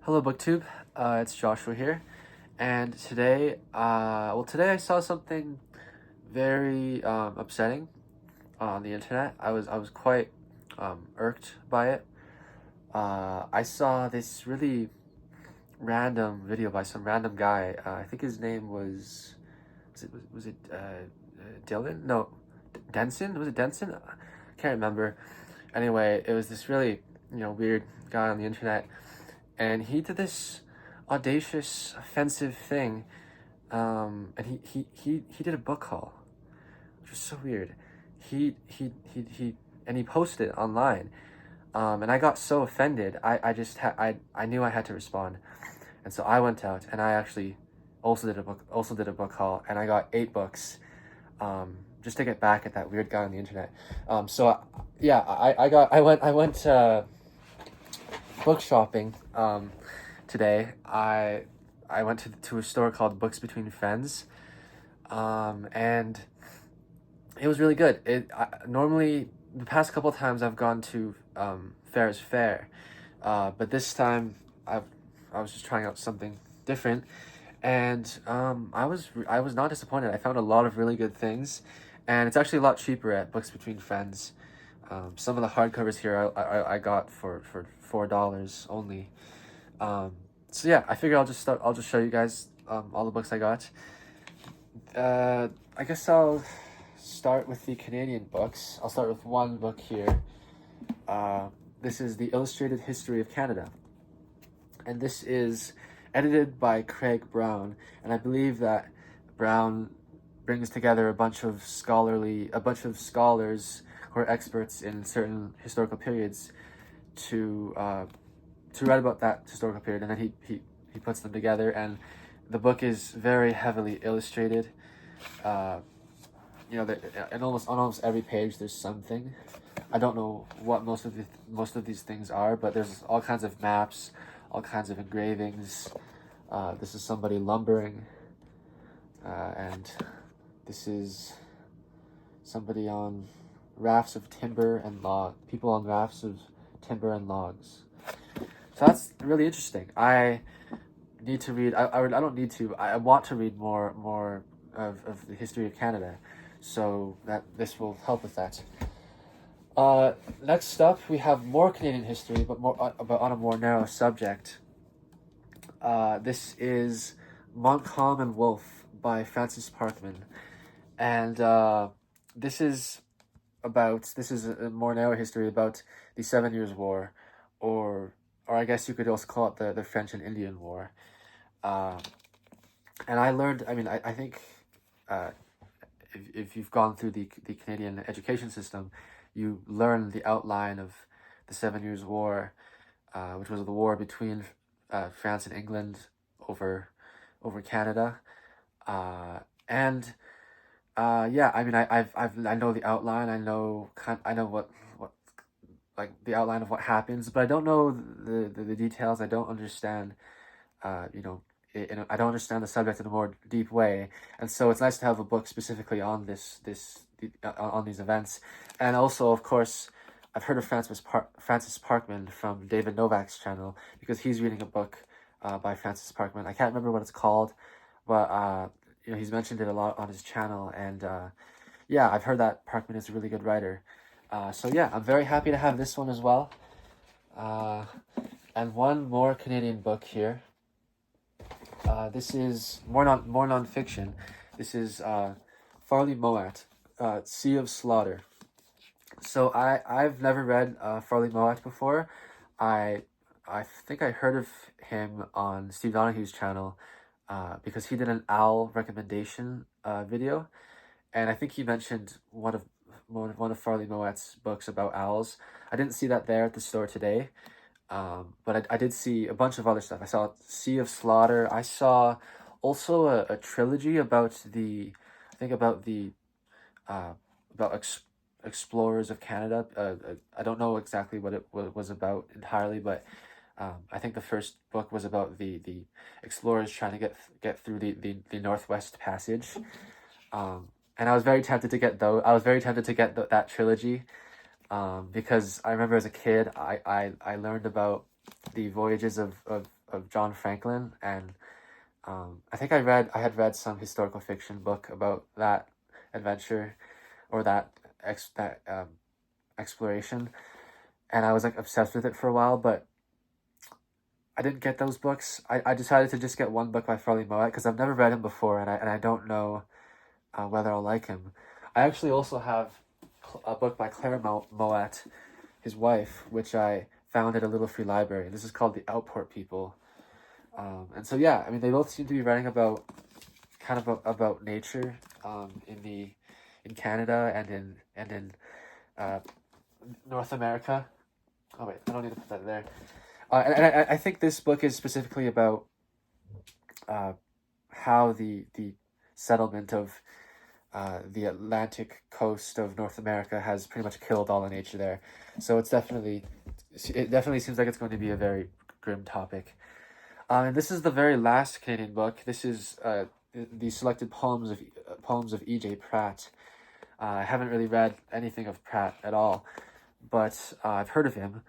Hello, BookTube. It's Joshua here, and today I saw something very upsetting on the internet. I was quite irked by it. I saw this really random video by some random guy. I think his name was it Dylan? No, Denson. Was it Denson? I can't remember. Anyway, it was this really weird guy on the internet, and he did this audacious, offensive thing. And he did a book haul, which was so weird. And he posted it online. And I got so offended. I knew I had to respond, and so I went out and I actually also did a book haul, and I got 8 books. Just to get back at that weird guy on the internet. Yeah, I went book shopping today. I went to a store called Books Between Friends, and it was really good. Normally the past couple times I've gone to Fair's Fair, but this time I was just trying out something different, and I was not disappointed. I found a lot of really good things, and it's actually a lot cheaper at Books Between Friends. Some of the hardcovers here I got for $4 only. So yeah, I figure I'll just show you guys all the books I got. I guess I'll start with the Canadian books. I'll start with one book here. This is The Illustrated History of Canada, and this is edited by Craig Brown, and I believe that Brown brings together a bunch of scholars who are experts in certain historical periods to write about that historical period, and then he puts them together, and the book is very heavily illustrated. And on almost every page there's something. I don't know what most of these things are, but there's all kinds of maps, all kinds of engravings. This is somebody lumbering, and this is somebody on rafts of timber and people on rafts of timber and logs. So that's really interesting. I need to read. I don't need to. I want to read more of the history of Canada, so that this will help with that. Next up, we have more Canadian history, but on a more narrow subject. This is Montcalm and Wolfe by Francis Parkman, and this is a more narrow history about the 7 Years' War, or I guess you could also call it the French and Indian War. And I learned. I mean, I think if you've gone through the Canadian education system, you learn the outline of the 7 Years' War, which was the war between France and England over Canada, and yeah. I mean, I know the outline. I know what like the outline of what happens, but I don't know the details. I don't understand. I don't understand the subject in a more deep way, and so it's nice to have a book specifically on on these events. And also, of course, I've heard of Francis Parkman from David Novak's channel, because he's reading a book by Francis Parkman. I can't remember what it's called, but he's mentioned it a lot on his channel, and yeah, I've heard that Parkman is a really good writer. So yeah, I'm very happy to have this one as well. And one more Canadian book here. This is more non-fiction. This is Farley Mowat, Sea of Slaughter. So I've never read Farley Mowat before. I think I heard of him on Steve Donahue's channel because he did an owl recommendation video, and I think he mentioned one of Farley Mowat's books about owls. I didn't see that there at the store today, but I did see a bunch of other stuff. I saw Sea of Slaughter. I saw also a trilogy about explorers of Canada. I don't know exactly what it was about entirely, but I think the first book was about the explorers trying to get through the Northwest Passage. And I was very tempted to get that trilogy, because I remember as a kid I learned about the voyages of of John Franklin, and I think I had read some historical fiction book about that adventure, or that exploration, and I was like obsessed with it for a while, but I didn't get those books. I decided to just get one book by Farley Moet because I've never read him before, and I don't know whether I'll like him. I actually also have a book by Claire Moet, his wife, which I found at a little free library. This is called The Outport People. And so yeah, I mean, they both seem to be writing about kind of about nature in Canada and in uh, North America. Oh wait, I don't need to put that there. I think this book is specifically about how the settlement of the Atlantic coast of North America has pretty much killed all the nature there. So it definitely seems like it's going to be a very grim topic. And this is the very last Canadian book. This is the selected poems of E.J. Pratt. I haven't really read anything of Pratt at all, but I've heard of him.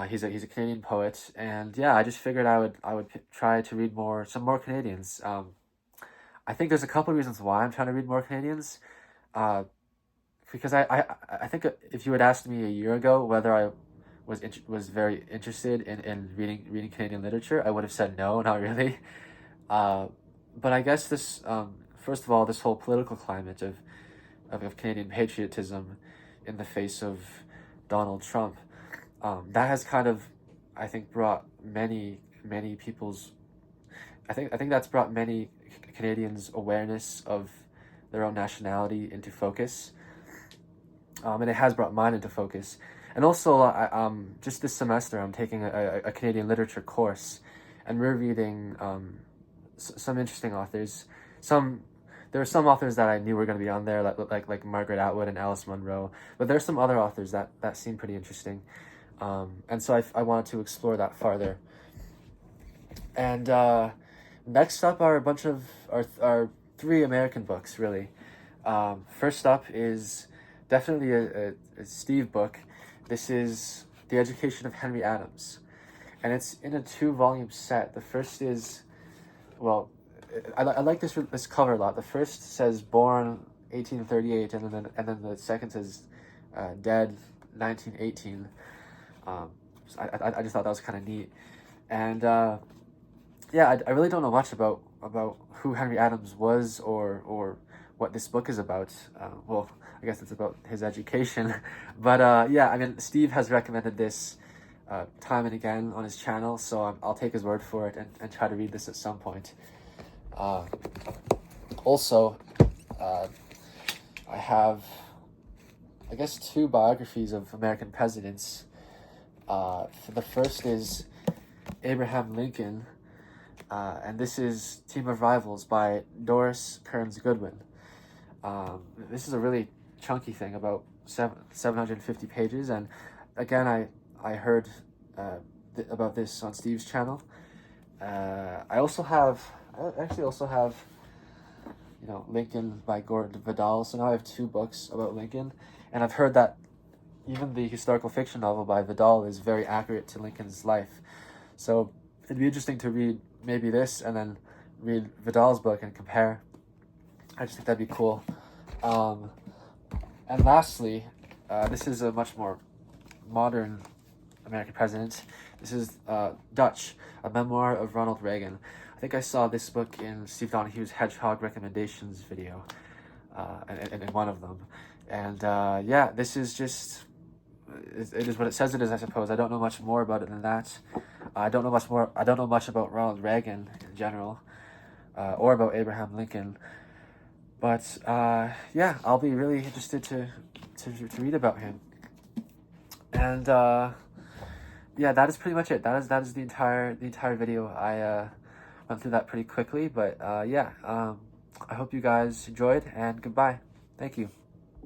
He's a Canadian poet, and yeah, I just figured I would try to read some more Canadians. I think there's a couple of reasons why I'm trying to read more Canadians. Because I think if you had asked me a year ago whether I was very interested in reading Canadian literature, I would have said no, not really. But I guess this first of all, this whole political climate of Canadian patriotism in the face of Donald Trump, that has kind of, I think, brought many people's, I think that's brought many Canadians' awareness of their own nationality into focus, and it has brought mine into focus. And also, just this semester, I'm taking a Canadian literature course, and we're reading some interesting authors. There are some authors that I knew were going to be on there, like Margaret Atwood and Alice Munro, but there's some other authors that seem pretty interesting, and so I wanted to explore that farther. And next up are a bunch of our 3 American books, really. First up is definitely a Steve book. This is The Education of Henry Adams, and it's in a 2-volume set. The first is, well, I like this cover a lot. The first says born 1838, and then the second says dead 1918. So I just thought that was kind of neat, and yeah, I really don't know much about who Henry Adams was or what this book is about. Well, I guess it's about his education, but yeah, I mean, Steve has recommended this time and again on his channel, so I'll take his word for it and try to read this at some point. Also, I have, I guess, 2 biographies of American presidents. The first is Abraham Lincoln, and this is Team of Rivals by Doris Kearns Goodwin. This is a really chunky thing, about 750 pages, and again, I heard about this on Steve's channel. I actually also have, Lincoln by Gordon Vidal, so now I have 2 books about Lincoln, and I've heard that even the historical fiction novel by Vidal is very accurate to Lincoln's life. So it'd be interesting to read maybe this and then read Vidal's book and compare. I just think that'd be cool. And lastly, this is a much more modern American president. This is Dutch, a memoir of Ronald Reagan. I think I saw this book in Steve Donahue's Hedgehog recommendations video, in one of them. And yeah, this is just, it is what it says it is, I suppose. I don't know much more about it than that. I don't know much about Ronald Reagan in general, or about Abraham Lincoln. But yeah, I'll be really interested to read about him. And yeah, that is pretty much it. That is the entire video. I went through that pretty quickly, but yeah, I hope you guys enjoyed, and goodbye. Thank you.